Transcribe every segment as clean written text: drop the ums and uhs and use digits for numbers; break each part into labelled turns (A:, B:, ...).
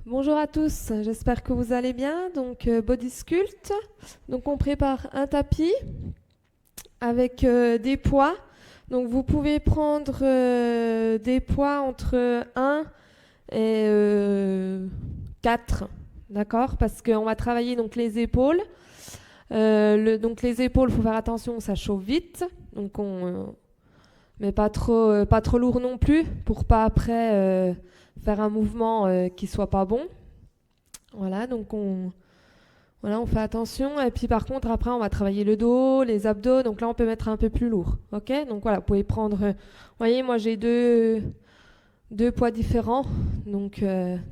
A: Bonjour à tous, j'espère que vous allez bien. Donc Body Sculpt. Donc on prépare un tapis avec des poids. Donc vous pouvez prendre des poids entre 1 et 4, d'accord? Parce qu'on va travailler donc les épaules. Donc les épaules, il faut faire attention, ça chauffe vite. Donc mais pas trop lourd non plus pour pas après faire un mouvement qui soit pas bon. Voilà, donc on fait attention. Et puis par contre, après, on va travailler le dos, les abdos. Donc là, on peut mettre un peu plus lourd. Ok? Donc voilà, vous pouvez prendre. Vous voyez, moi, j'ai deux poids différents. Donc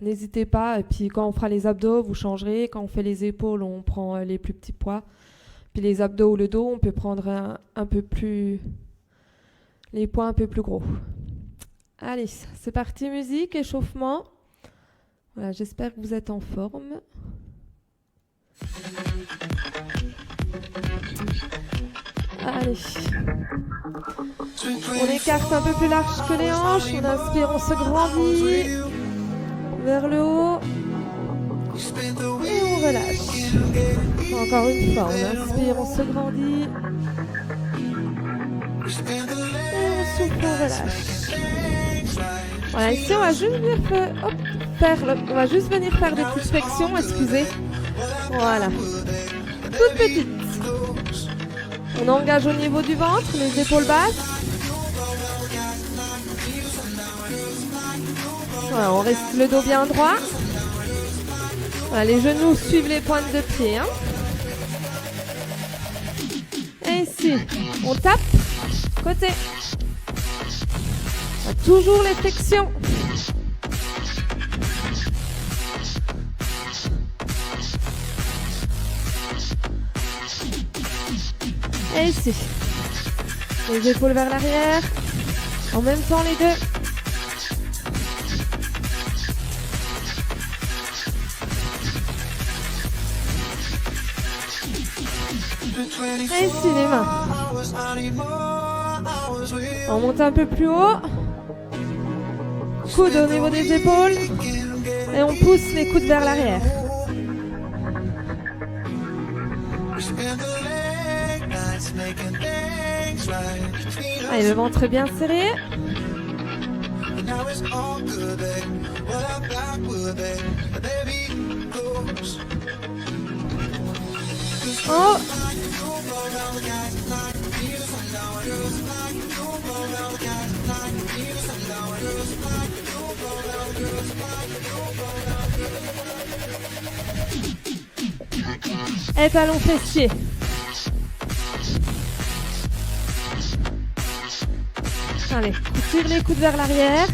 A: n'hésitez pas. Et puis quand on fera les abdos, vous changerez. Quand on fait les épaules, on prend les plus petits poids. Puis les abdos ou le dos, on peut prendre un peu plus. Les poids un peu plus gros. Allez, c'est parti, musique, échauffement. Voilà, j'espère que vous êtes en forme. Allez. On écarte un peu plus large que les hanches. On inspire, on se grandit vers le haut. Et on relâche. Encore une fois, on inspire, on se grandit. Et on souffle, on relâche. Voilà, ici on va juste venir faire des petites flexions, excusez. Voilà. Toutes petites. On engage au niveau du ventre, les épaules basses. Voilà, on reste le dos bien droit. Voilà, les genoux suivent les pointes de pied. Hein. Et ici, on tape. Côté. Toujours les flexions. Et ici. Les épaules vers l'arrière. En même temps les deux. Et ici les mains. On monte un peu plus haut. Coude au niveau des épaules. Et on pousse les coudes vers l'arrière. Allez, le ventre bien serré. Oh. Et talons fessiers. Allez, tire les coudes vers l'arrière.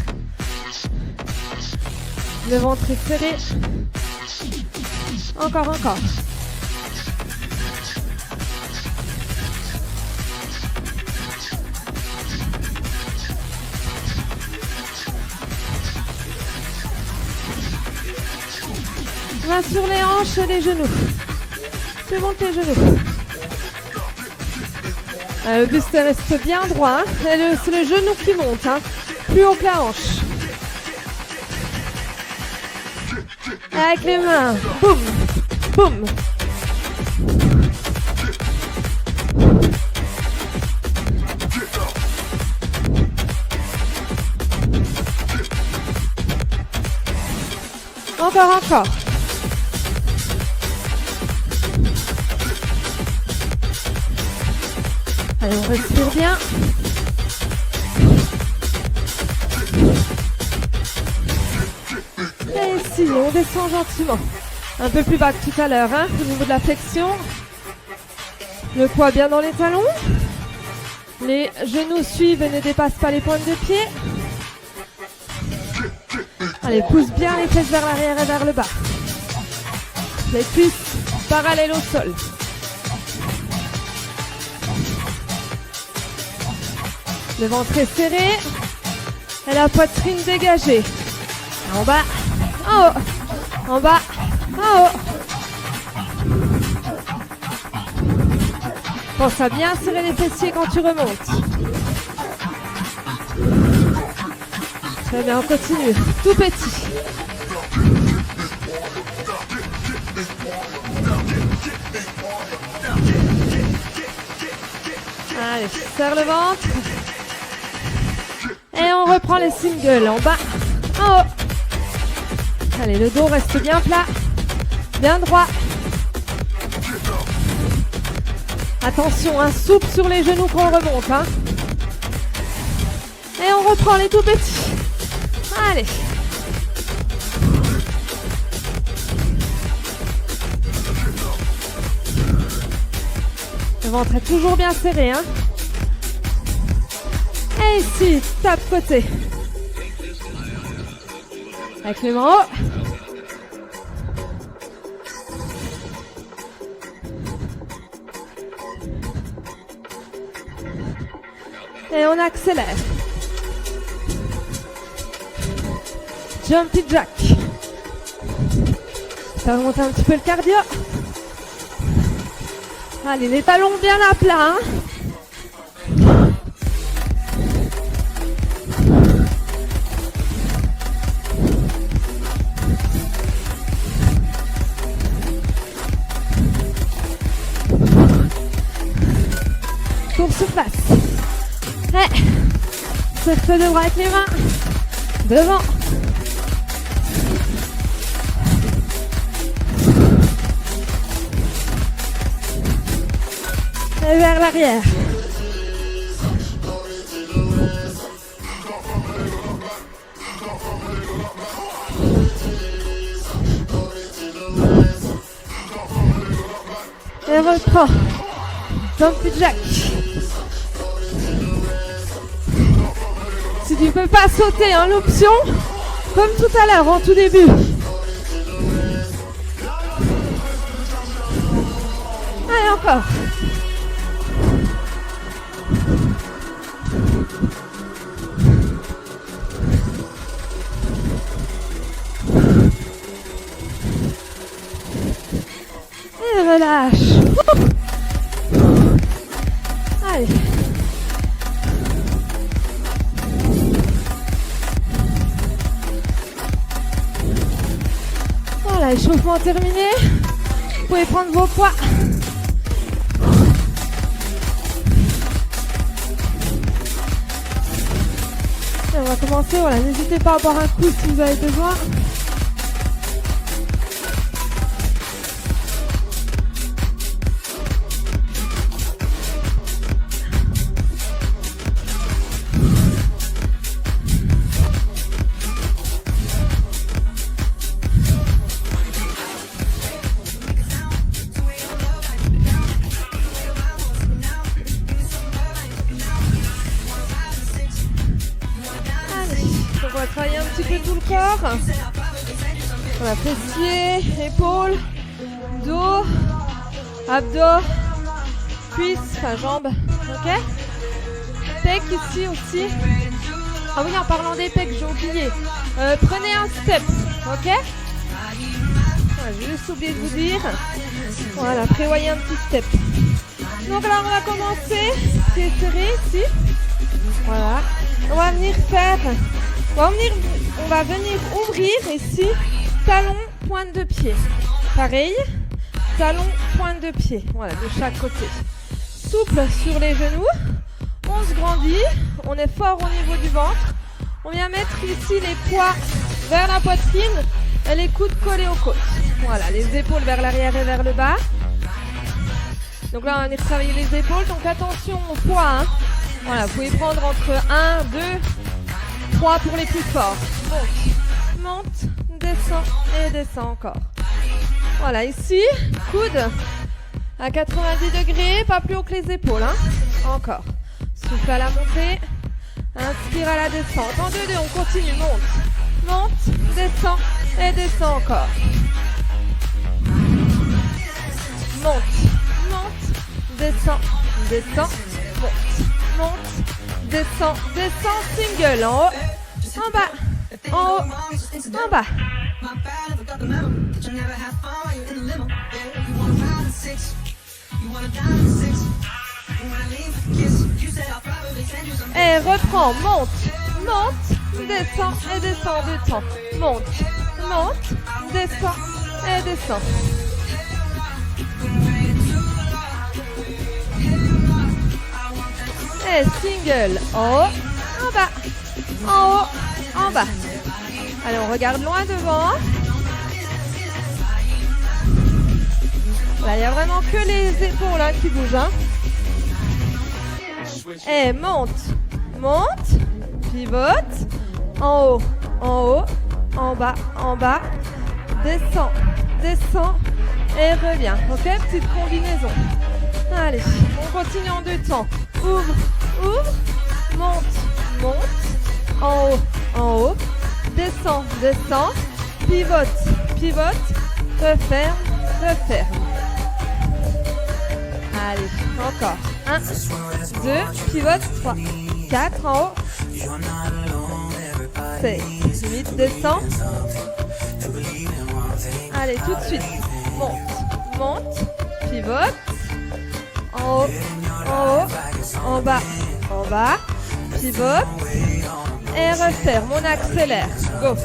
A: Le ventre est serré. Encore. Main sur les hanches et les genoux. Tu montes les genoux. Le buste reste bien droit. Hein. C'est le genou qui monte. Hein. Plus haut que la hanche. Avec les mains. Boum. Boum. Encore. Allez, on respire bien. Et ici, on descend gentiment. Un peu plus bas que tout à l'heure, hein, au niveau de la flexion. Le poids bien dans les talons. Les genoux suivent et ne dépassent pas les pointes de pied. Allez, pousse bien les fesses vers l'arrière et vers le bas. Les cuisses parallèles au sol. Le ventre est serré et la poitrine dégagée. En bas, en haut, en bas, en haut. Pense à bien serrer les fessiers quand tu remontes. Très bien, on continue. Tout petit. Allez, serre le ventre. Et on reprend les singles en bas, en haut. Allez, le dos reste bien plat, bien droit. Attention, un souple sur les genoux quand on remonte. Hein. Et on reprend les tout petits. Allez. Le ventre est toujours bien serré. Hein. Et ici, tape côté. Avec les mains en haut. Et on accélère. Jumpy jack. Ça remonte un petit peu le cardio. Allez, les talons bien à plat. Hein. Tour sur place. Ouais. Cercle de bras avec les mains. Devant. Et vers l'arrière. Et reprend. Jumpy jack. Si tu ne peux pas sauter, hein, l'option, comme tout à l'heure, en tout début. Allez, encore. Et relâche. Allez. Voilà, échauffement terminé. Vous pouvez prendre vos poids. Et on va commencer. Voilà, n'hésitez pas à boire un coup si vous avez besoin. On va travailler un petit peu tout le corps. Voilà, fessiers, épaules, dos, abdos, cuisses, enfin jambes. Ok. Pecs ici aussi. Ah oui, en parlant des pecs, j'ai oublié. Prenez un step. Ok. Voilà, j'ai juste oublié de vous dire. Voilà, prévoyez un petit step. Donc là, on va commencer. Pieds serrés ici. Voilà. On va venir faire. On va venir ouvrir ici, talon, pointe de pied. Pareil, talon, pointe de pied. Voilà, de chaque côté. Souple sur les genoux. On se grandit. On est fort au niveau du ventre. On vient mettre ici les poids vers la poitrine et les coudes collés aux côtes. Voilà, les épaules vers l'arrière et vers le bas. Donc là, on va venir travailler les épaules. Donc attention au poids. Hein. Voilà, vous pouvez prendre entre 1, 2, 3 pour les plus forts. Monte, descend et descend encore. Voilà, ici, coude à 90 degrés, pas plus haut que les épaules. Hein. Encore. Souffle à la montée, inspire à la descente. En 2-2, on continue, monte, descend et descend encore. Monte, descend, monte, descend, single, en haut, en bas, en haut, en bas. Et reprend, monte, descend et descend, monte, monte, descend et descend. Et single, en haut, en bas, en haut, en bas. Allez, on regarde loin devant. Là, il n'y a vraiment que les épaules hein, qui bougent. Hein. Et monte, monte, pivote, en haut, en bas, descend, descend et revient. Ok, petite combinaison. Allez, on continue en 2 temps. Ouvre, ouvre, monte, monte, en haut, descend, descend, pivote, pivote, referme, referme. Allez, encore. 1, 2, pivote, 3, 4, en haut. 6, 8, descend. Allez, tout de suite. Monte, monte, pivote. En haut, en bas, pivote. Et referme, on accélère. Go.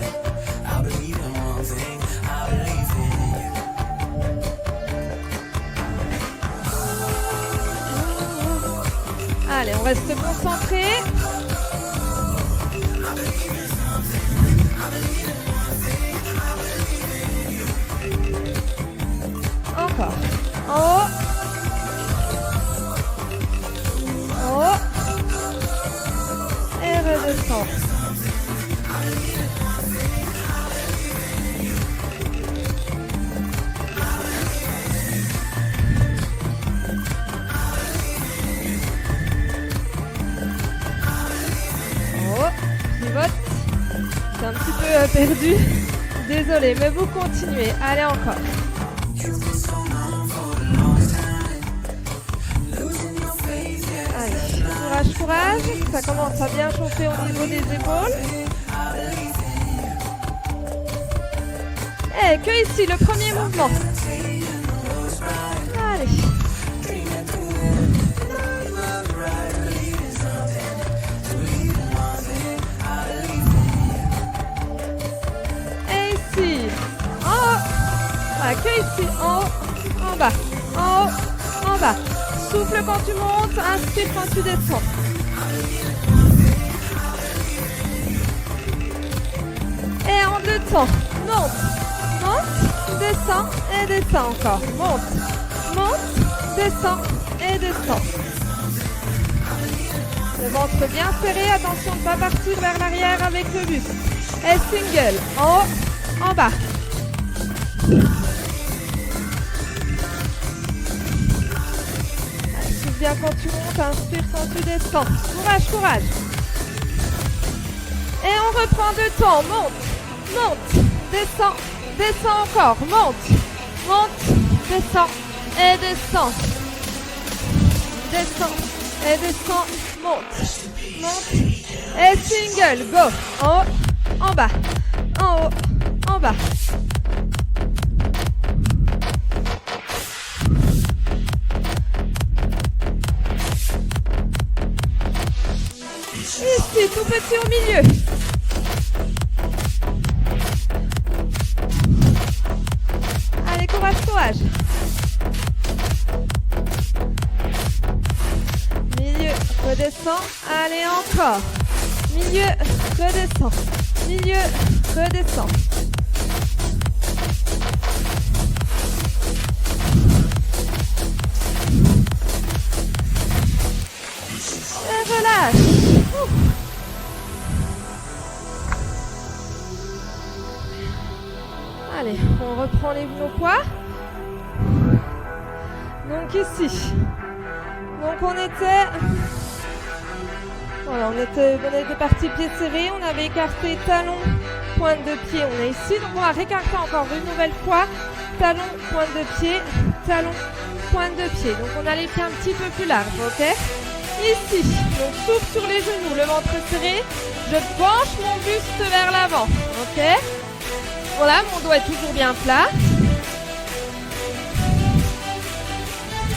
A: Allez, on reste concentré. Encore. En haut. En haut. Et redescend. C'est un petit peu perdu. Désolée, mais vous continuez. Allez, encore. Allez, courage, courage. Ça commence à bien chauffer au niveau des épaules. Et que ici, le premier mouvement. Allez. Que ici, en haut, en bas, en haut, en bas. Souffle quand tu montes, inspire quand tu descends. Et en 2 temps, monte, monte, descend et descend encore. Monte, monte, descend et descend. Le ventre bien serré, attention de ne pas partir vers l'arrière avec le buste. Et single, en haut, en bas. Bien quand tu montes, inspire quand tu descends. Courage, courage. Et on reprend 2 temps. Monte, monte, descend, descend encore. Monte, monte, descend et descend. Descend et descend. Monte, monte. Et single, go. En haut, en bas, en haut, en bas. Ici, tout petit au milieu. Allez, courage, courage. Milieu, redescend. Allez, encore. Milieu, redescend. Milieu, redescend. Et relâche. Allez, on reprend nos poids. Donc ici. Donc on était parti pieds serrés, on avait écarté talon, pointe de pied, on est ici. Donc on va récarter encore une nouvelle fois. Talon, pointe de pied, talon, pointe de pied. Donc on a les pieds un petit peu plus larges, ok? Ici, donc souffle sur les genoux, le ventre serré. Je penche mon buste vers l'avant, ok? Voilà, mon dos est toujours bien plat.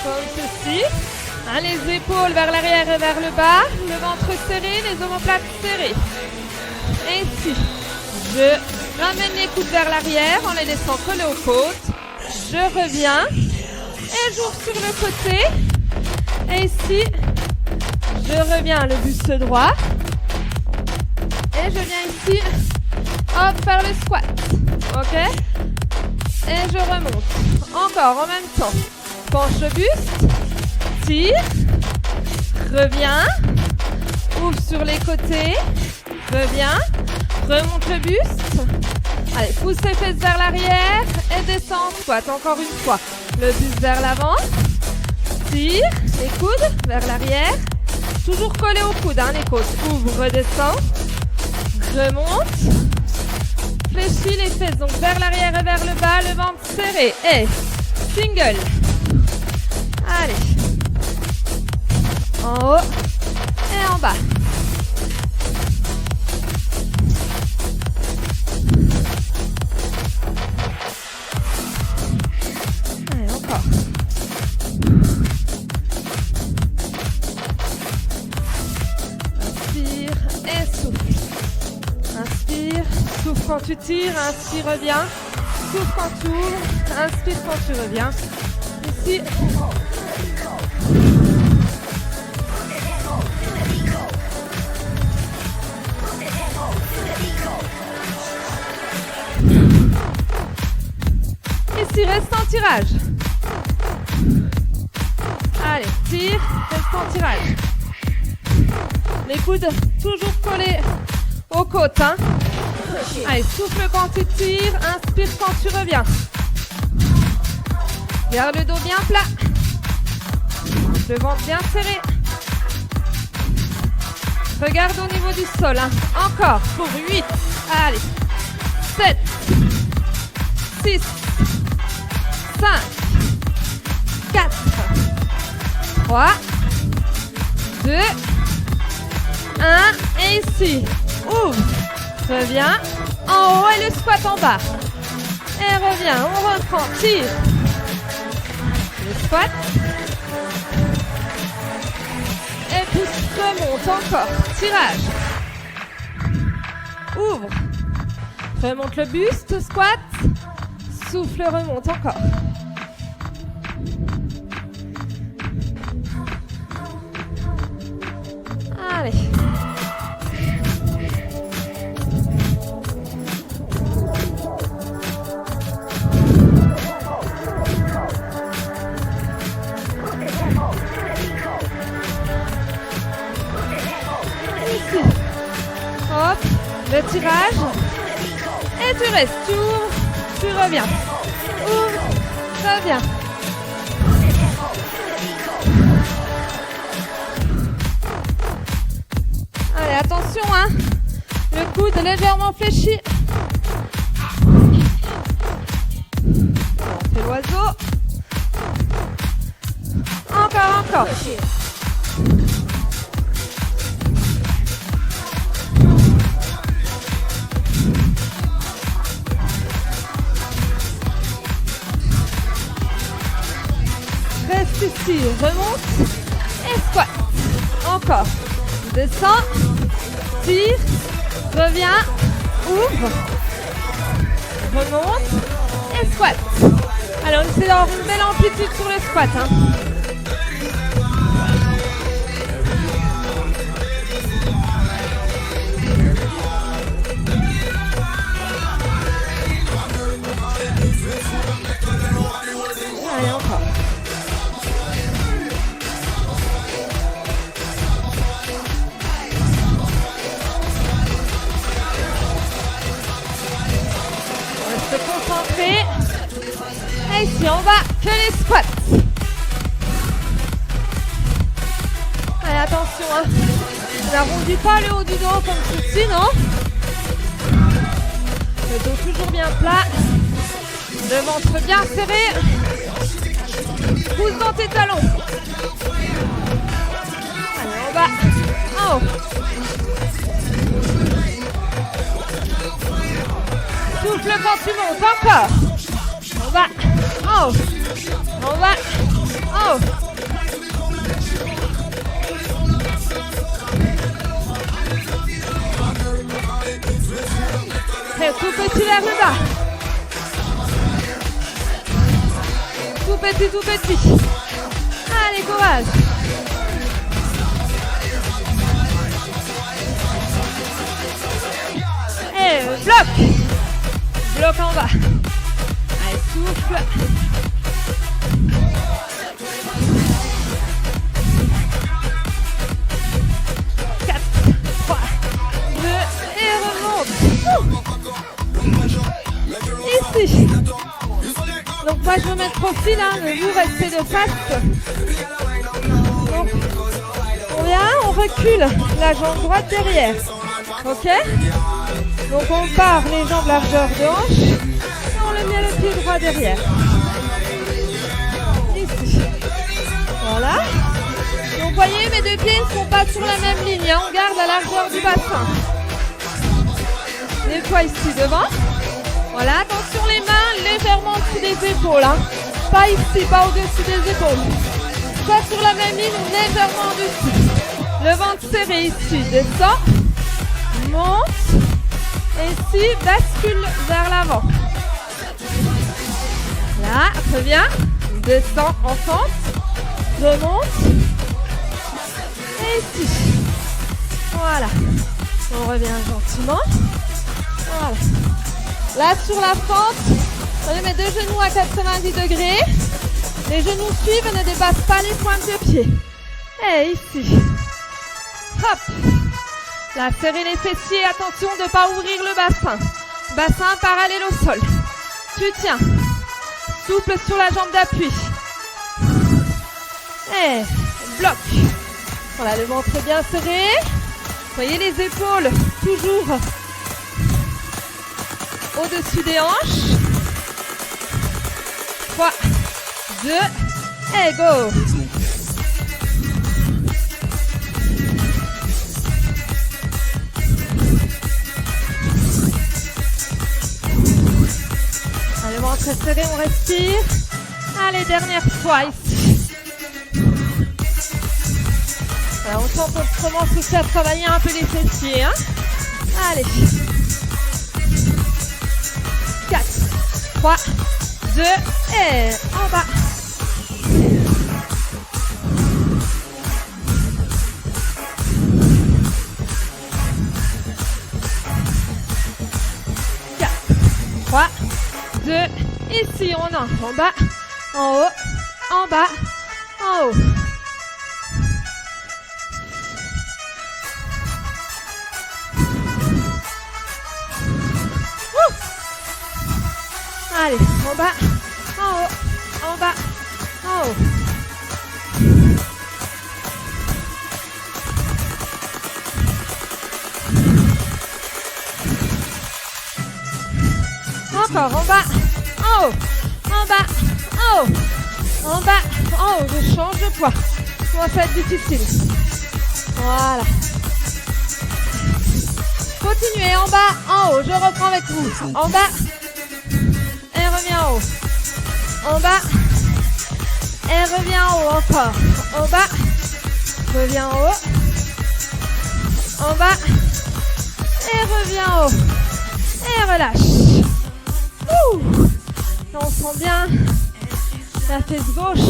A: Comme ceci. Hein, les épaules vers l'arrière et vers le bas. Le ventre serré, les omoplates serrées. Et ici, je Ramène les coudes vers l'arrière en les laissant coller aux côtes. Je reviens et j'ouvre sur le côté. Et ici, je reviens le buste droit. Et je viens ici, hop, faire le squat. Ok? Et je remonte. Encore en même temps. Penche le buste. Tire. Reviens. Ouvre sur les côtés. Reviens. Remonte le buste. Allez, pousse les fesses vers l'arrière et descends en squat. Encore une fois. Le buste vers l'avant. Tire. Les coudes vers l'arrière. Toujours collé au coude, hein, les côtes. Ouvre, redescends. Remonte. Fléchis les fesses donc vers l'arrière et vers le bas. Le ventre serré. Et single. Allez. En haut et en bas. Allez, encore. Inspire et souffle. Inspire, souffle quand tu tires, inspire, reviens. Souffle quand tu ouvres, inspire quand tu reviens. Ici. Ici, reste en tirage. Allez, tire, reste en tirage. Les coudes toujours collés aux côtes. Hein. Allez, souffle quand tu tires, inspire quand tu reviens. Garde le dos bien plat. Le ventre bien serré. Regarde au niveau du sol. Hein. Encore pour 8. Allez. 7. 6. 5. 4. 3. 2. 1. Et ici. Ouvre. Reviens. En haut et le squat en bas. Et reviens. On reprend. Tire. Le squat. Et pousse, remonte encore. Tirage. Ouvre. Remonte le buste, squat. Souffle, remonte encore. Allez. Hop, le tirage. Et tu restes, tu ouvres, tu reviens. Ouvre, reviens. Allez, attention, hein. Le coude légèrement fléchi. On fait l'oiseau. Encore. Reste ici, remonte et squat. Encore. Descends, tire, reviens, ouvre, remonte et squat. Alors on essaie d'avoir une belle amplitude sur le squat. Hein. Allez, encore. Se concentrer. Et ici, on va que les squats. Allez, attention. Hein. On n'arrondit pas le haut du dos comme ceci, non? Le dos toujours bien plat. Le ventre bien serré. Pousse dans tes talons. Allez, on va en haut. Souffle quand tu montes, encore. On va en haut. On va en haut. Après, tout petit vers le bas. Tout petit, tout petit. Allez, courage. Et bloc. Bloc en bas. Allez, souffle. 4, 3, 2 et remonte. Ici. Donc moi je veux mettre profil, hein, mais vous restez de face. Donc on vient, on recule la jambe droite derrière. Ok? Donc on part les jambes largeur de hanche et on le met le pied droit derrière. Ici. Voilà. Donc vous voyez, mes deux pieds ne sont pas sur la même ligne, hein. On garde la largeur du bassin. Des fois ici devant. Voilà, attention les mains légèrement au-dessus des épaules. Hein. Pas ici, pas au-dessus des épaules. Soit sur la même ligne ou légèrement au-dessus. Le ventre serré ici, descend, monte. Et ici, bascule vers l'avant. Là, reviens, descend en fente, remonte. Et ici. Voilà. On revient gentiment. Voilà. Là, sur la fente, on met deux genoux à 90 degrés. Les genoux suivent et ne dépassent pas les pointes de pied. Et ici. Hop. Là, serrez les fessiers. Attention de ne pas ouvrir le bassin. Bassin parallèle au sol. Tu tiens. Souple sur la jambe d'appui. Et bloc. Voilà, le ventre bien serré. Voyez les épaules toujours au-dessus des hanches. 3, 2, et go. Allez, ventre serré, on respire. Allez, dernière fois ici. Alors, on sent qu'on commence aussi à travailler un peu les fessiers. Hein. Allez. 4, 3, 2, et en bas. Trois, 2, ici on a en bas, en haut, en bas, en haut. Allez, en bas, en haut, en bas, en haut. Encore, en bas, en haut, en bas, en haut, en bas, en haut. Je change de poids. Ça va être difficile. Voilà. Continuez, en bas, en haut. Je reprends avec vous. En bas. Et reviens en haut. En bas. Et reviens en haut encore. En bas. Reviens en haut. En bas. Et reviens en haut. Et relâche. Ouh. On sent bien la fesse gauche.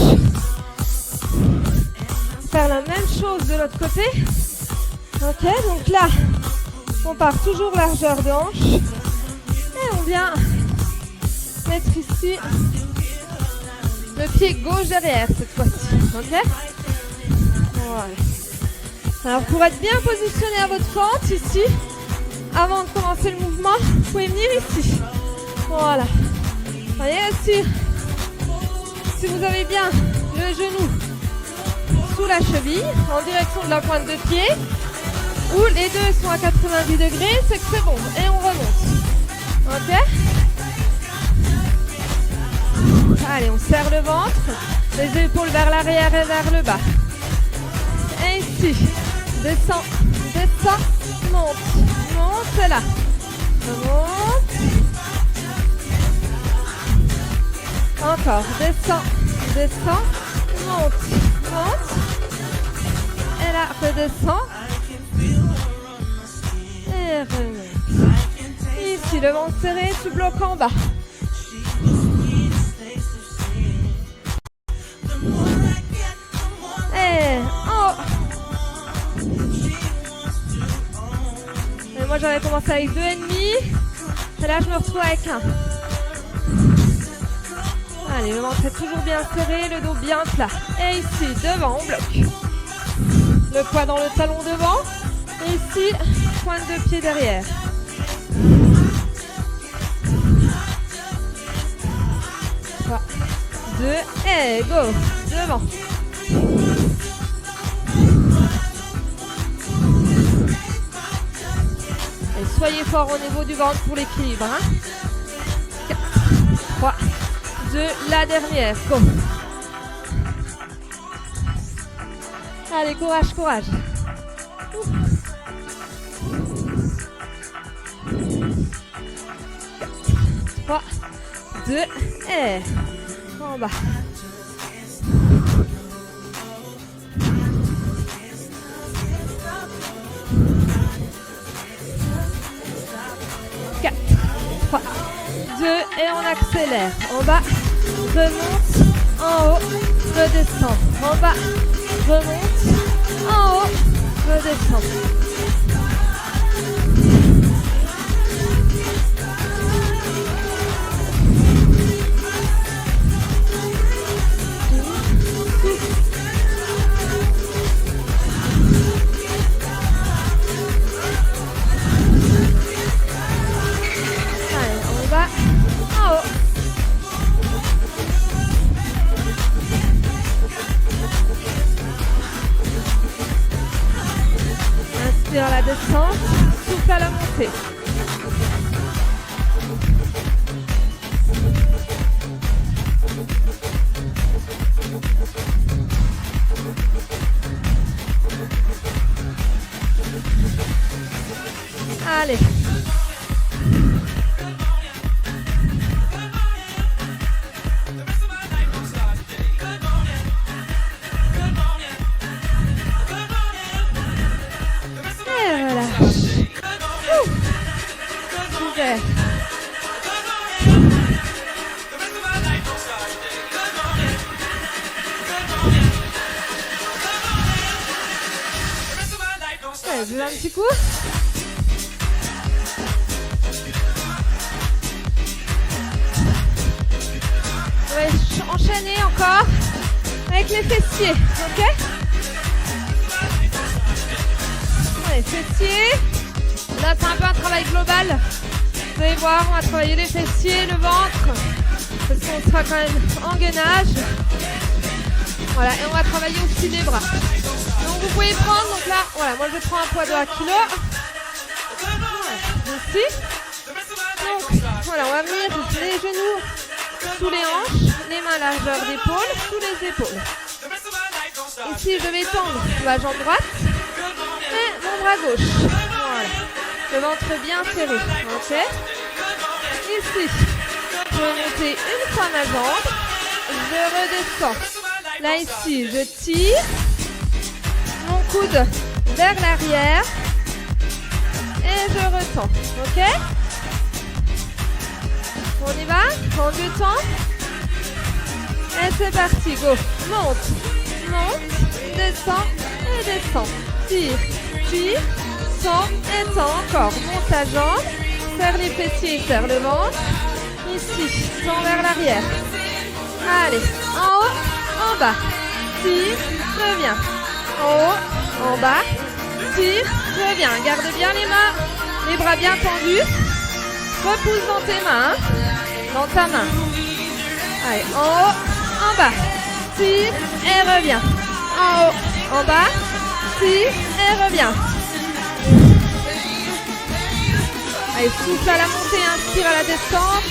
A: Faire la même chose de l'autre côté. Ok, donc là, on part toujours largeur de hanche. Et on vient mettre ici le pied gauche derrière cette fois-ci. Ok? Voilà. Alors pour être bien positionné à votre fente ici, avant de commencer le mouvement, vous pouvez venir ici. Voilà. Voyez, si vous avez bien le genou sous la cheville, en direction de la pointe de pied, ou les deux sont à 90 degrés, c'est que c'est bon. Et on remonte. Ok? Allez, on serre le ventre, les épaules vers l'arrière et vers le bas. Et ici, descend, descend, monte, monte là. Monte. Encore, descend, descend, monte, monte. Et là, redescend. Et remonte. Ici. Ici, le ventre serré, tu bloques en bas. Et en haut. Et moi, j'avais commencé avec 2,5. Et là, je me retrouve avec 1. Allez, le ventre est toujours bien serré, le dos bien plat. Et ici, devant, on bloque. Le poids dans le talon devant. Et ici, pointe de pied derrière. 3, 2, et go. Devant. Et soyez fort au niveau du ventre pour l'équilibre. 4, 3, 2, la dernière. Go. Allez, courage, courage. 3, 2, et en bas. 4, 3, 2, et on accélère. En bas, remonte, en haut, redescend. En bas, remonte, en haut, redescend. À la descente, souffle à la montée. Allez. Je vais un petit coup. On va enchaîner encore avec les fessiers, ok? Allez, fessiers. Là, c'est un peu un travail global. Vous allez voir, on va travailler les fessiers, le ventre, parce qu'on sera quand même en gainage. Voilà, et on va travailler aussi les bras. Donc vous pouvez prendre, donc là, voilà, moi je prends un poids de 1 kg. Voilà, ici. Donc voilà, on va venir les genoux sous les hanches, les mains largeur d'épaule, sous les épaules. Ici, je vais tendre ma jambe droite et mon bras gauche. Voilà, le ventre bien serré. Ok. Ici, je vais monter une fois ma jambe, je redescends. Là, ici, je tire. Mon coude vers l'arrière et je retends, ok? On y va? Prends du temps. Et c'est parti, go. Monte, monte, descends et descends. Tire, tire, tends et tends encore. Monte ta jambe, serre les fessiers, serre le ventre. Ici, tends vers l'arrière. Allez, en haut, en bas. Tire, reviens. En haut, en bas, tire, reviens. Garde bien les mains, les bras bien tendus. Repousse dans tes mains, dans ta main. Allez, en haut, en bas, tire et reviens. En haut, en bas, tire et reviens. Allez, souffle à la montée, inspire à la descente.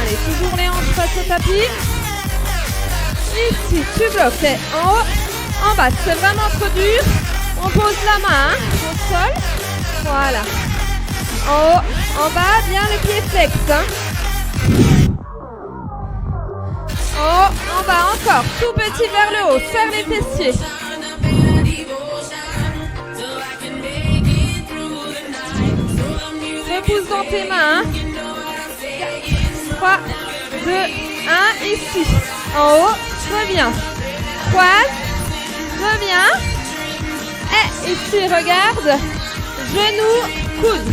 A: Allez, toujours les hanches face au tapis. Ici, tu bloques. Et en haut, en bas. C'est vraiment trop dur. On pose la main au sol. Voilà. En haut, en bas, bien le pied flex. En haut, en bas, encore. Tout petit vers le haut. Serre les fessiers. Repousse dans tes mains. 3, 2, 1. Ici. En haut, reviens. Croise. Reviens. Et ici, regarde. Genou, coude.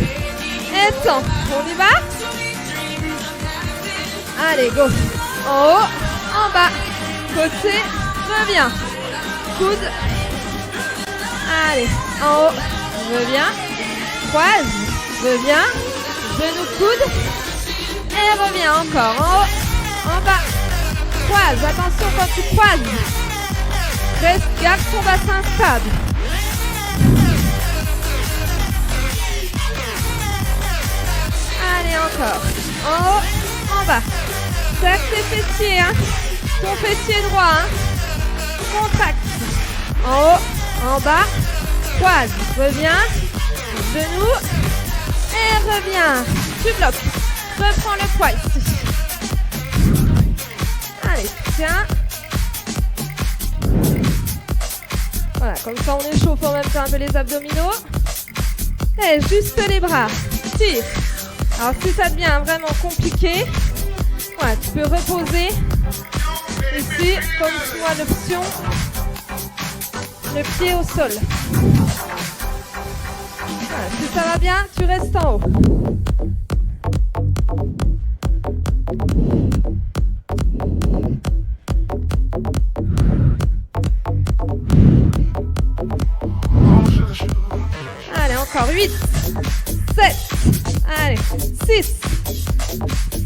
A: Et tends. On y va? Allez, go. En haut, en bas. Côté, reviens. Coude. Allez, en haut, reviens. Croise, reviens. Genou, coude. Et reviens encore. En haut, en bas. Croise, attention quand tu croises. Reste, garde ton bassin stable. Allez, encore. En haut, en bas. Serre tes fessiers, hein. Ton fessier droit, hein. Contracte. En haut, en bas. Croise. Reviens. Genou. Et reviens. Tu bloques. Reprends le poids ici. Allez, tiens. Voilà, comme ça on échauffe en même temps un peu les abdominaux. Et juste les bras. Tire. Alors si ça devient vraiment compliqué, voilà, tu peux reposer ici comme soit l'option, le pied au sol. Voilà, si ça va bien, tu restes en haut. Allez, encore 8, 7, allez, 6,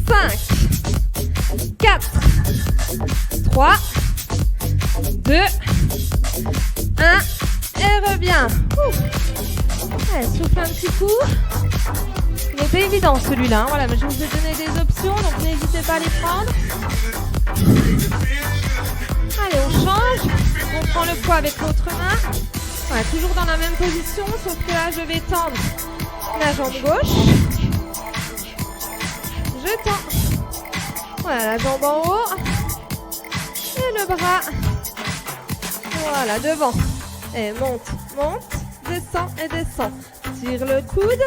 A: 5, 4, 3, 2, 1, et reviens. Allez, souffle un petit coup. Il n'est pas évident celui-là, hein. Voilà, mais je vous ai donné des options, donc n'hésitez pas à les prendre. Allez, on change. On prend le poids avec l'autre main. Voilà, toujours dans la même position, sauf que là, je vais tendre la jambe gauche. Je tends. Voilà, la jambe en haut. Et le bras. Voilà, devant. Et monte, monte, descend et descend. Tire le coude.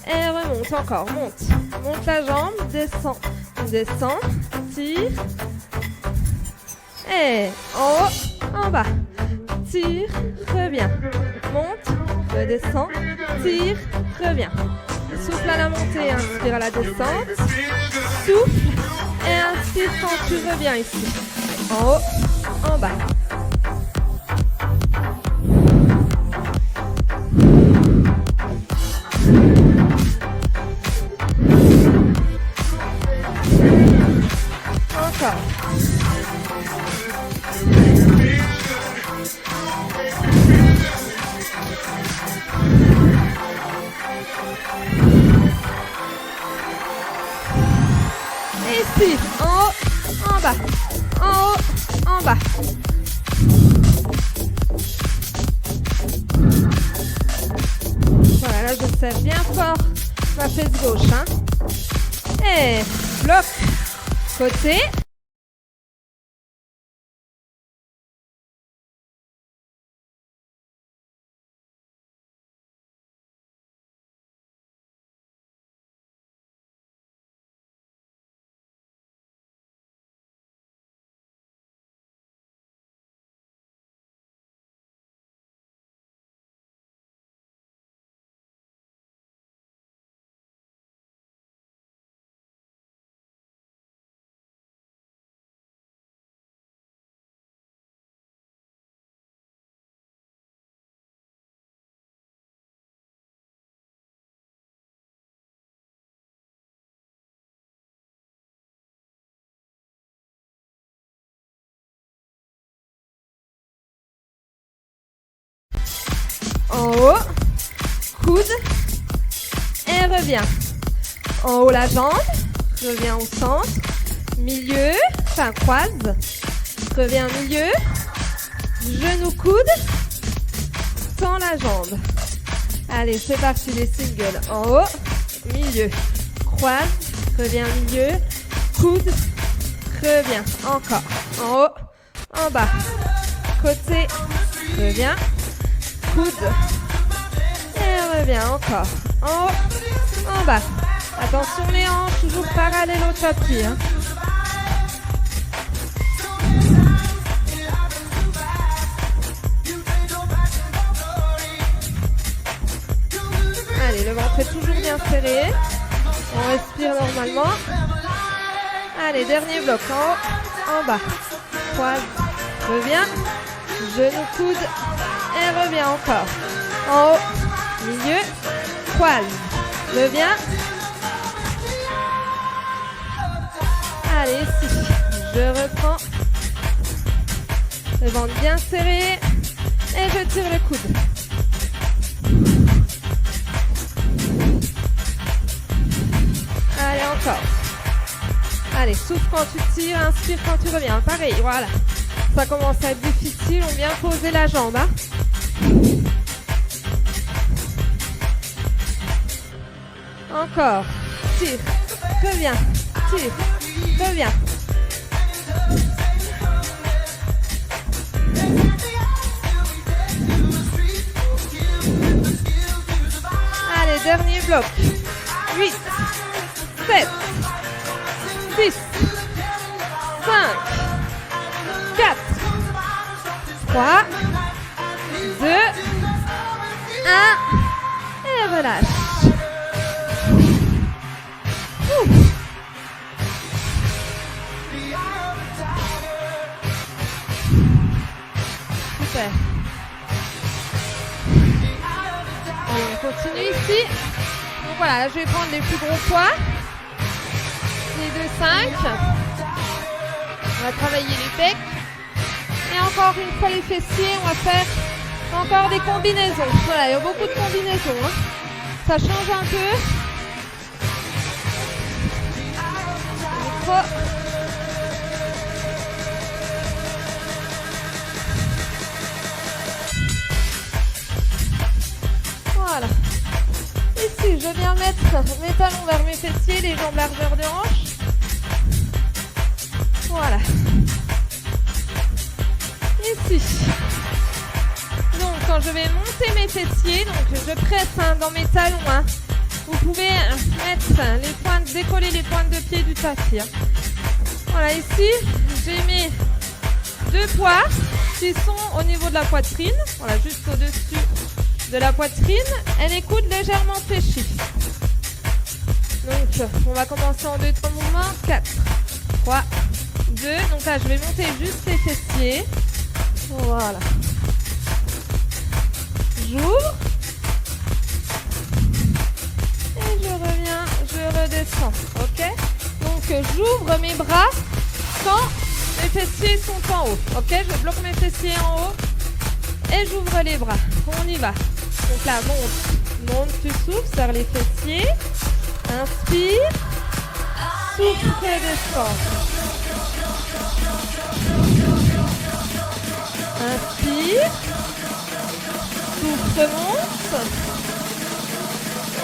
A: Et remonte encore, monte. Monte la jambe, descend, descend, tire. Et en haut, en bas. Tire, reviens. Monte, redescend, tire, reviens. Souffle à la montée, inspire à la descente. Souffle et inspire quand tu reviens ici. En haut, en bas. Encore. Ici, en haut, en bas, en haut, en bas. Voilà, là je serre bien fort ma fesse gauche, hein. Et bloc, côté. En haut, coude, et reviens. En haut la jambe, reviens au centre, milieu, enfin croise, reviens au milieu, genou coude, tends la jambe. Allez, c'est parti les singles. En haut, milieu, croise, reviens au milieu, coude, reviens, encore, en haut, en bas, côté, reviens, coude, et reviens, encore, en haut, en bas. Attention les hanches, toujours parallèles au tapis. Hein. Allez, le ventre est toujours bien serré. On respire normalement. Allez, dernier bloc, en haut, en bas. Croise, reviens, genou, coude, et reviens encore. En haut, milieu, croise, reviens. Allez, ici, je reprends. Le ventre bien serré, et je tire le coude. Allez, encore. Allez, souffle quand tu tires, inspire quand tu reviens. Pareil, voilà. Ça commence à être difficile, on vient poser la jambe. Hein. Encore. Tire, reviens, tire, reviens. Allez, dernier bloc. 8, 7, 6, 5, 4, 3, 2, 1, et relâche. Super. Allez, on continue ici. Donc voilà, là je vais prendre les plus gros poids. Les 2, 5. On va travailler les pecs. Et encore une fois les fessiers, on va faire encore des combinaisons. Voilà, il y a beaucoup de combinaisons. Hein. Ça change un peu. Voilà. Ici, je viens mettre mes talons vers mes fessiers, les jambes largeur de hanche. Voilà. Ici. Donc, quand je vais monter mes fessiers, donc je presse dans mes talons. Hein. Vous pouvez mettre les pointes, décoller les pointes de pied du tapis. Hein. Voilà, ici, j'ai mes 2 poids qui sont au niveau de la poitrine. Voilà, juste au-dessus de la poitrine et les coudes légèrement fléchis. Donc, on va commencer en 2 3 mouvements. 4, 3, 2. Donc là, je vais monter juste les fessiers. Voilà. J'ouvre. Et je reviens, je redescends. Ok? Donc, j'ouvre mes bras quand mes fessiers sont en haut. Ok? Je bloque mes fessiers en haut et j'ouvre les bras. On y va. Donc là, monte, tu souffles, serre les fessiers. Inspire. Souffle et descends. Inspire. Souffle, monte.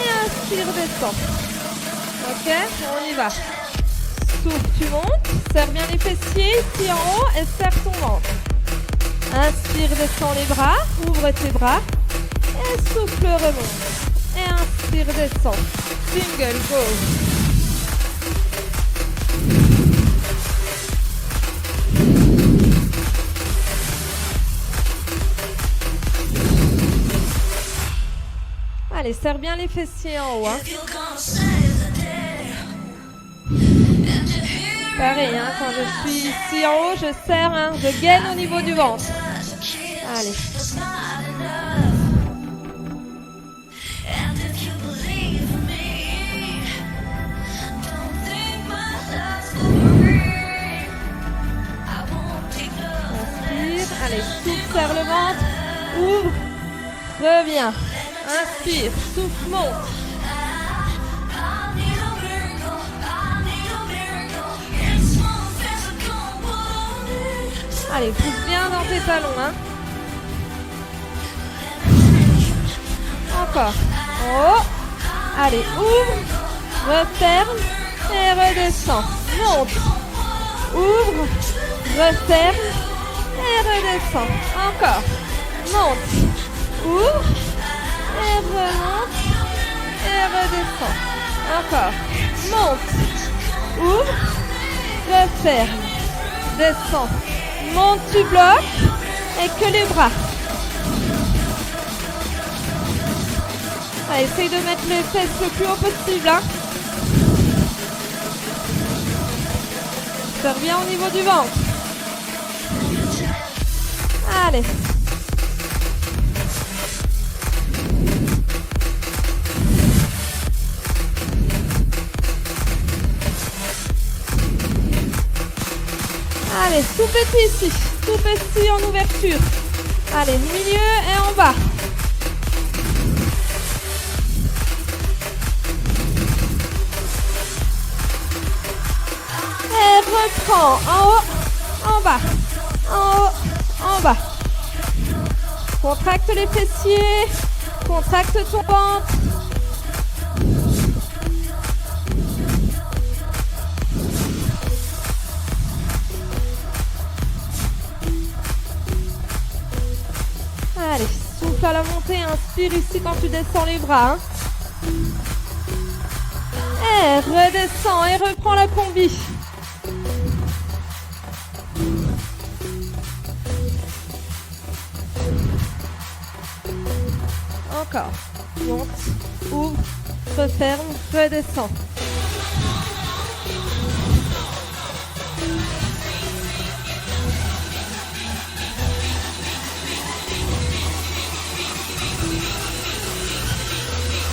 A: Et inspire, descends. Ok, on y va. Souffle, tu montes. Serre bien les fessiers ici en haut et serre ton ventre. Inspire, descends les bras. Ouvre tes bras. Et souffle, remonte. Et inspire, descend. Single, go. Allez, serre bien les fessiers en haut. Hein. Pareil, hein, quand je suis ici en haut, je serre, hein, je gaine au niveau du ventre. Allez. Allez, souffle, serre le ventre, ouvre, reviens, inspire, souffle, monte. Allez, pousse bien dans tes talons. Hein. Encore. En haut. Allez, ouvre, referme et redescends. Monte. ouvre, referme et redescend. Encore. Monte, ouvre et remonte et redescend. Encore. Monte, ouvre, referme, descend. Monte, tu bloques et que les bras. Allez, essaye de mettre les fesses le plus haut possible. Hein. Serre bien au niveau du ventre. Allez. Allez, tout petit ici. Tout petit en ouverture. Allez, milieu et en bas. Et reprends en haut, en bas, en haut, en bas. Contracte les fessiers, contracte ton ventre. Allez, souffle à la montée, inspire ici quand tu descends les bras. Hein. Et redescends et reprends la combi. Encore. Monte, ouvre, referme, redescend.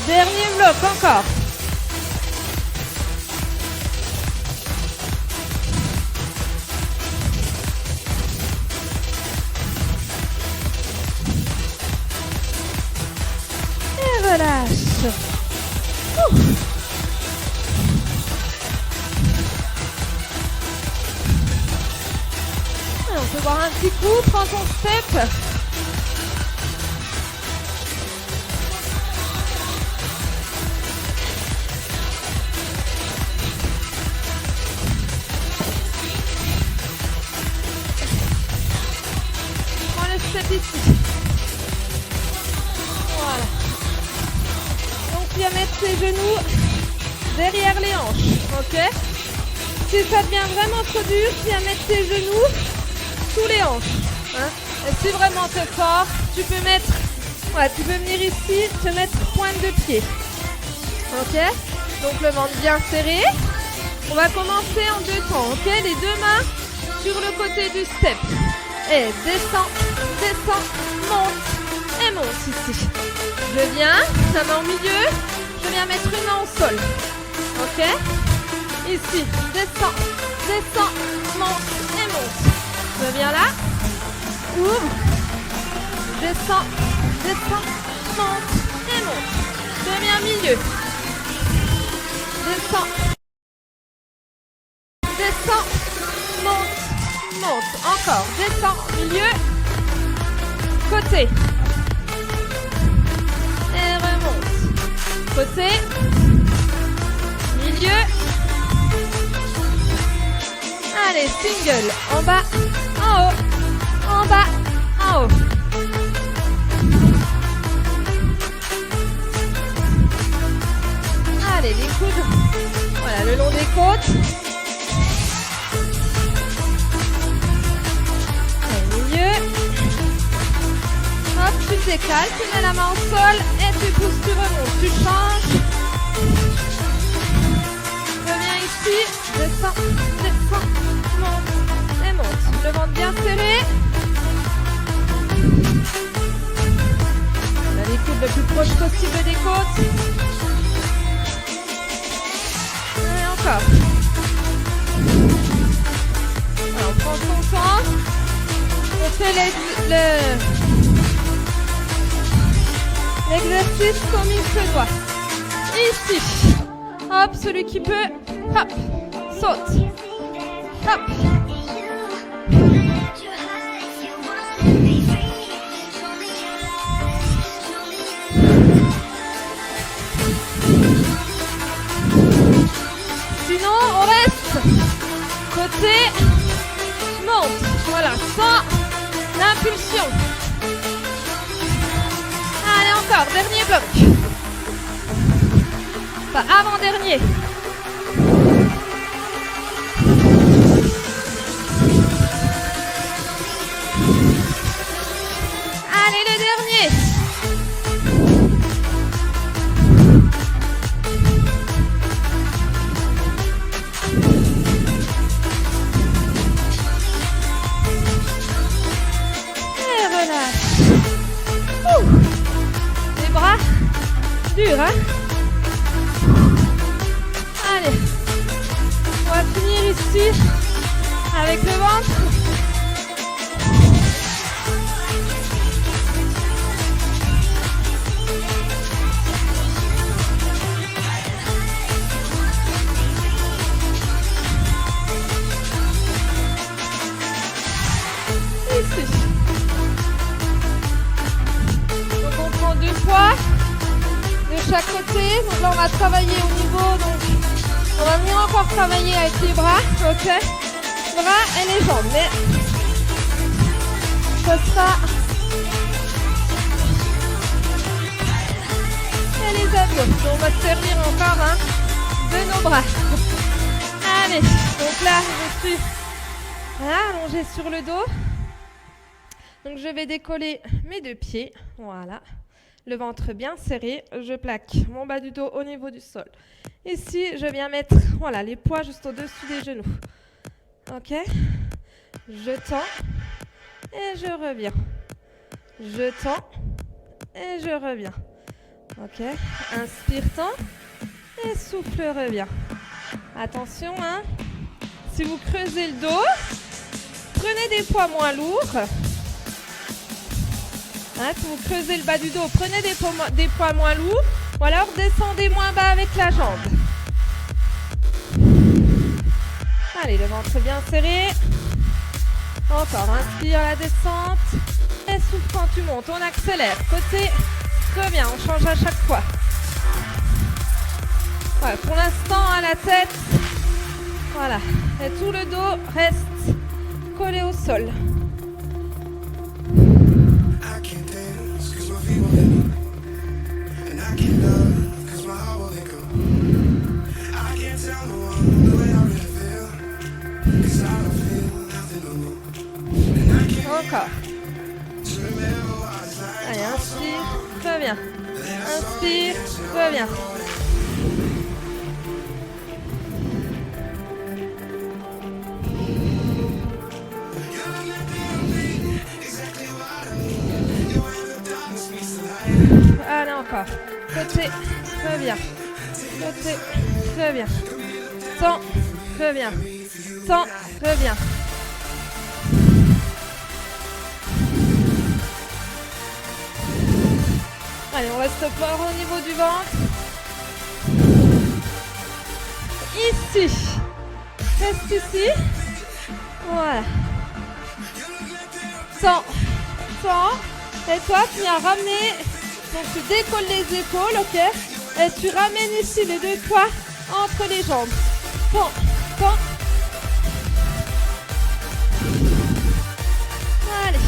A: Dernier bloc, encore. Et relâche. On peut boire un petit coup, prends ton step. Ici. Voilà. Donc tu vas mettre tes genoux derrière les hanches, ok? Si ça devient vraiment trop dur, tu vas mettre tes genoux sous les hanches. Hein? Et si vraiment t'es fort, tu peux mettre, tu peux venir ici, te mettre pointe de pied, ok? Donc le ventre bien serré. On va commencer en deux temps, ok? Les deux mains sur le côté du step. Et descends, descends, monte et monte ici. Je viens, la main au milieu, je viens mettre une main au sol. Ok? Ici, descends, descends, monte et monte. Je viens là, ouvre, descends, descends, monte et monte. Je viens milieu. Descends, descends, monte. Monte, encore, descends, milieu, côté, et remonte, côté, milieu, allez, single, en bas, en haut, en bas, en haut. Allez, les coudes, voilà, le long des côtes. Hop, tu décales, tu mets la main au sol et tu pousses, tu remontes, tu changes. Reviens ici, descends, descends, monte et monte. Le ventre bien serré. On a les coudes le plus proche possible des côtes. Et encore. Alors, on prend son temps. On fait l'exercice comme il se doit. Ici. Hop, celui qui peut. Hop. Saute. Hop. Sinon, on reste. Côté. sans l'impulsion. Allez, encore, dernier bloc. Enfin, avant-dernier. Allez, le dernier. Et relâche. Les bras durs, hein? Allez, on va finir ici avec le ventre. Ici. Donc on prend 2 poids de chaque côté. Donc là on va travailler au niveau, donc on va venir encore travailler avec les bras, ok? Bras et les jambes, mais ce sera et les abdos. Donc on va se servir encore de nos bras. Allez, donc là je suis allongée sur le dos. Donc je vais décoller mes 2 pieds, voilà. Le ventre bien serré, je plaque mon bas du dos au niveau du sol. Ici, je viens mettre voilà, les poids juste au-dessus des genoux. Ok? Je tends et je reviens. Je tends et je reviens. Ok? Inspire, tends et souffle, reviens. Attention, hein? Si vous creusez le dos, prenez des poids moins lourds. Hein, si vous creusez le bas du dos, prenez des poids moins lourds ou alors descendez moins bas avec la jambe. Allez, le ventre bien serré. Encore, inspire la descente et souffle quand tu montes. On accélère, côté, reviens, on change à chaque fois. Voilà, pour l'instant, à la tête, voilà, et tout le dos reste collé au sol. Encore. Allez, inspire, reviens. Inspire, reviens. Allez, encore. Côté, reviens. Côté, reviens. Tends, reviens. Tends, reviens. Allez, on reste fort au niveau du ventre. Ici. Reste ici. Voilà. Tends. Tends. Et toi, tu viens ramener. Donc, tu décolles les épaules, ok? Et tu ramènes ici les 2 poids entre les jambes. Tends. Tends. Allez.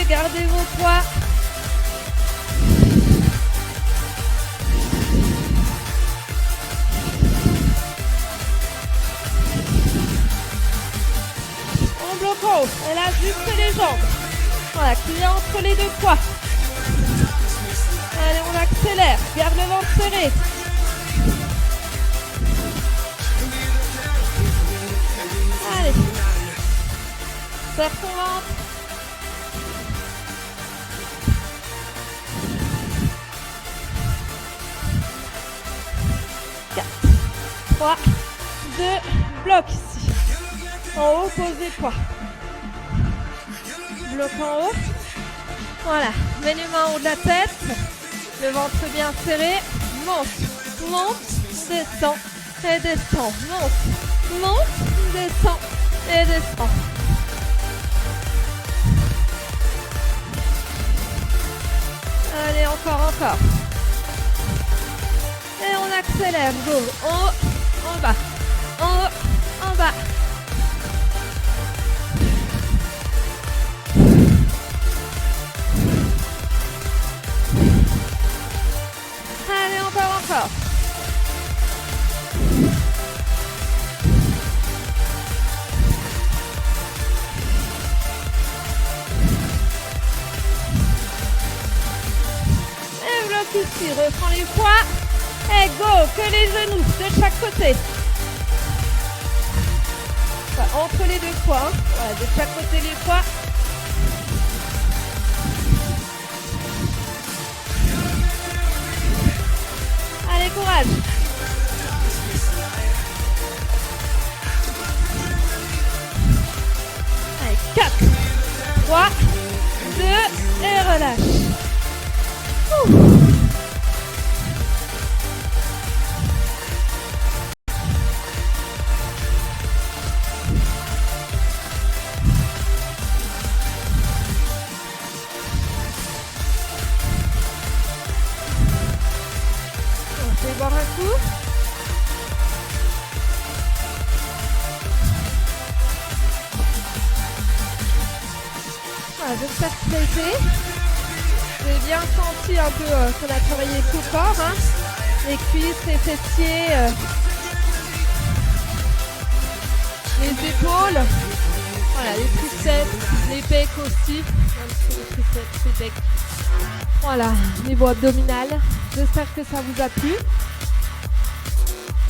A: Gardez vos poids. On bloque en haut. Et là, juste les jambes. Voilà, qui vient entre les 2 poids. Allez, on accélère. Garde le ventre serré. Allez. Serre ton ventre. 3, 2, bloc ici. En haut, pose des poids. Bloc en haut. Voilà, mets les mains en haut de la tête. Le ventre bien serré. Monte, monte, descend et descend. Monte, monte, descend et descend. Allez, encore. Et on accélère. Go. En haut, en bas. En haut, en bas. Allez, encore. Et bloc ici, reprends les poids. Et go, que les genoux de chaque côté. Enfin, entre les deux poids. Hein. Voilà, de chaque côté les poids. Allez, courage. Allez, 4, 3, 2 et relâche. Ouh. On va boire un coup. Voilà, j'espère que ça a été. Vous avez bien senti un peu qu'on a travaillé tout le corps, hein. Les cuisses, les fessiers, les épaules, voilà, les triceps, les pecs aussi, un petit peu les triceps, les pecs. Voilà, niveau abdominal. J'espère que ça vous a plu.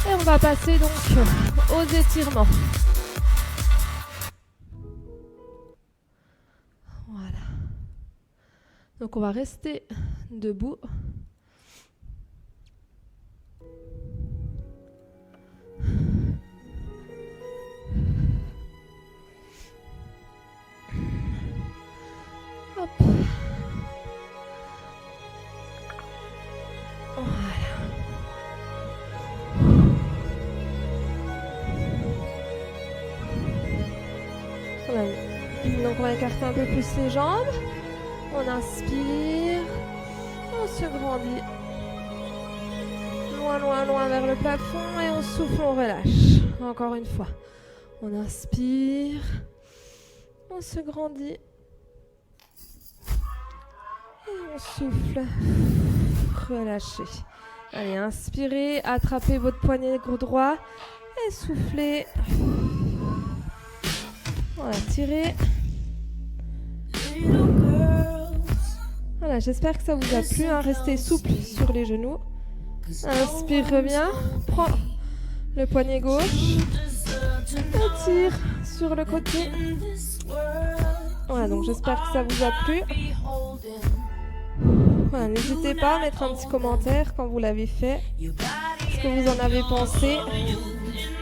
A: Et on va passer donc aux étirements. Voilà. Donc on va rester debout. Hop. Voilà. Donc on va écarter un peu plus les jambes. On inspire. On se grandit. Loin vers le plafond. Et on souffle, on relâche. Encore une fois. On inspire. On se grandit. Et on souffle. Relâchez. Allez, inspirez. Attrapez votre poignet droit. Et soufflez. Voilà, tirez. Voilà, j'espère que ça vous a plu. Hein. Restez souple sur les genoux. Inspire bien. Prends le poignet gauche. Étire sur le côté. Voilà, donc j'espère que ça vous a plu. Voilà, n'hésitez pas à mettre un petit commentaire quand vous l'avez fait. Ce que vous en avez pensé.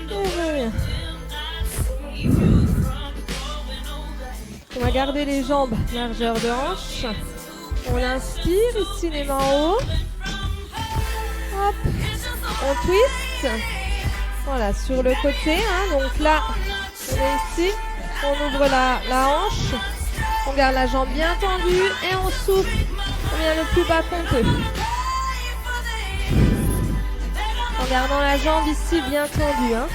A: Et voilà. On va garder les jambes largeur de hanche. On inspire, ici les mains en haut. Hop. On twist. Voilà, sur le côté. Hein. Donc là, on est ici. On ouvre la hanche. On garde la jambe bien tendue et on souffle. On vient le plus bas qu'on peut. En gardant la jambe ici bien tendue. Hein.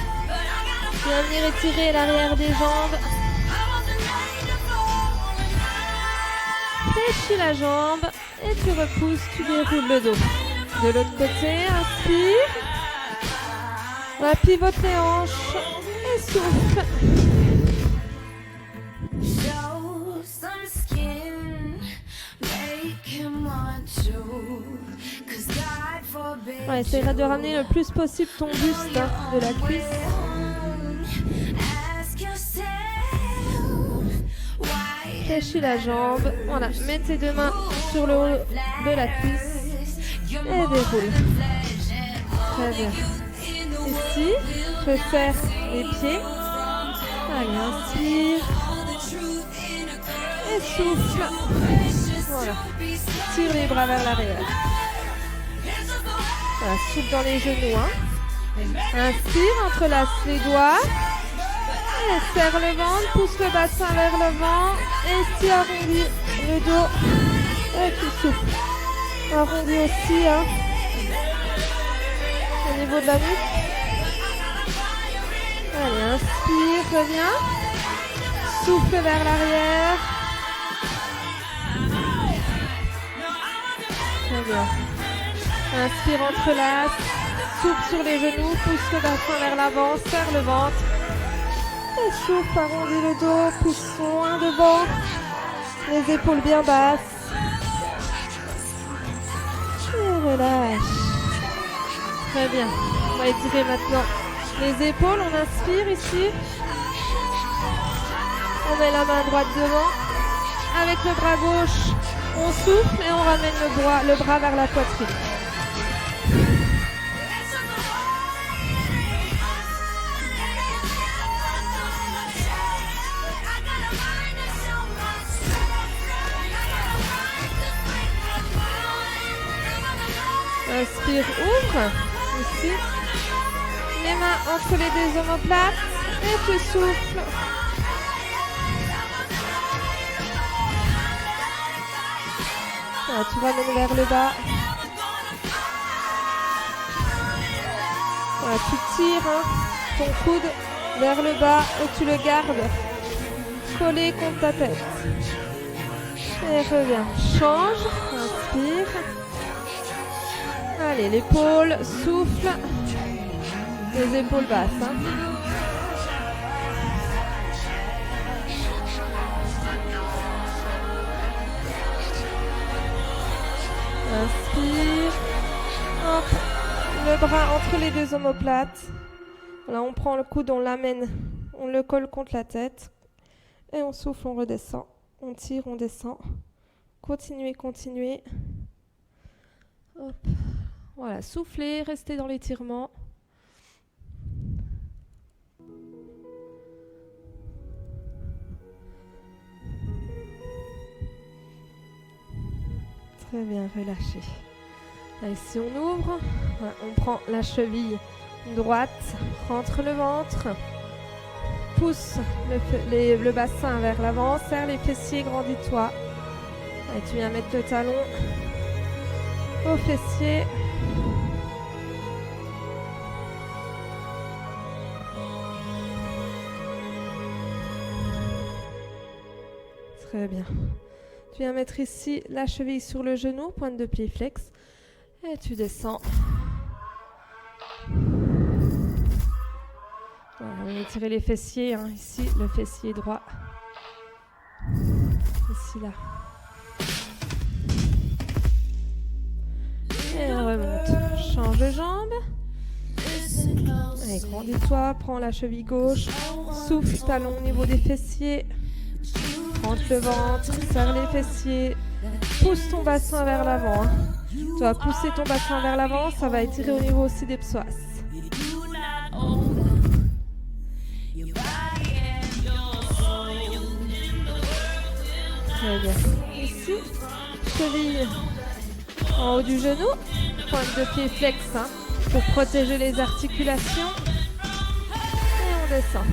A: Bien venir étirer l'arrière des jambes. Fléchis la jambe et tu repousses, tu déroules le dos. De l'autre côté, inspire. On va pivoter les hanches et souffle. On va essayer de ramener le plus possible ton buste hein, de la cuisse. Fléchis la jambe. Voilà, mets tes deux mains sur le haut de la cuisse et déroule. Très bien. Ici. Resserre les pieds. Allez, inspire. Et souffle. Voilà. Tire les bras vers l'arrière. Voilà, souffle dans les genoux. Inspire, entrelace les doigts. Et serre le ventre, pousse le bassin vers l'avant. Et si arrondis le dos. Et puis souffle. Arrondis aussi au niveau de la nuque. Allez, inspire, reviens. Souffle vers l'arrière. Très bien. Inspire, entrelace. Souffle sur les genoux, pousse le bassin vers l'avant, serre le ventre. Et souffle, arrondis le dos, pousse loin devant. Les épaules bien basses. Et relâche. Très bien. On va étirer maintenant les épaules. On inspire ici. On met la main droite devant. Avec le bras gauche, on souffle et on ramène le bras vers la poitrine. Inspire, ouvre. Ici. Les mains entre les deux omoplates. Et tu souffles. Voilà, tu ramènes vers le bas. Voilà, tu tires ton coude vers le bas et tu le gardes collé contre ta tête. Et reviens. Change. Inspire. Allez, l'épaule, souffle. Les épaules basses. Inspire. Hop. Le bras entre les deux omoplates. Là, on prend le coude, on l'amène, on le colle contre la tête. Et on souffle, on redescend. On tire, on descend. Continuez, continuez. Hop. Voilà, soufflez, restez dans l'étirement. Très bien, relâchez. Là, ici, on ouvre. Voilà, on prend la cheville droite, rentre le ventre, pousse le bassin vers l'avant, serre les fessiers, grandis-toi. Et tu viens mettre le talon au fessier. Très bien. Tu viens mettre ici la cheville sur le genou, pointe de pied flex. Et tu descends. Voilà, on va étirer les fessiers. Ici, le fessier droit. Ici, là. Et on remonte. Change de jambe. Allez, grandis-toi. Prends la cheville gauche. Souffle, talon au niveau des fessiers. Rentre le ventre, serre les fessiers, pousse ton bassin vers l'avant. Tu vas pousser ton bassin vers l'avant, ça va étirer au niveau aussi des psoas. Très bien. Ici, cheville en haut du genou, pointe de pied flex pour protéger les articulations. Et on descend.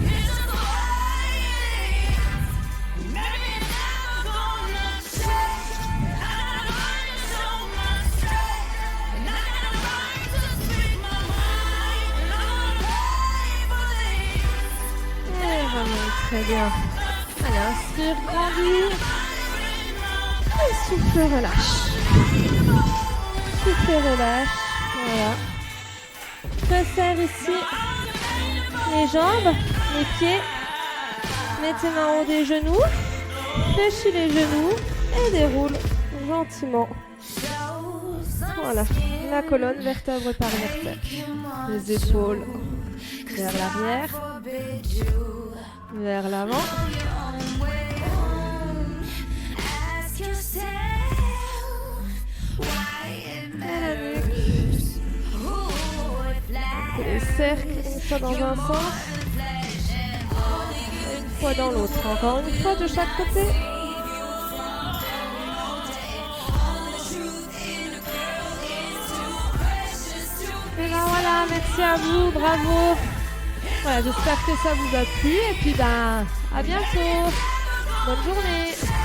A: Très bien. Allez, inspire, grandis. Et souffle, relâche. Souffle, relâche. Voilà. Resserre ici les jambes, les pieds. Mets tes mains en haut des genoux. Fléchis les genoux et déroule gentiment. Voilà. La colonne vertèbre par vertèbre. Les épaules vers l'arrière. Vers l'avant. Et la nuque. Et cercle, une fois dans un sens, et une fois dans l'autre. Encore une fois de chaque côté. Et ben voilà, merci à vous, bravo. Voilà, j'espère que ça vous a plu et puis à bientôt. Bonne journée.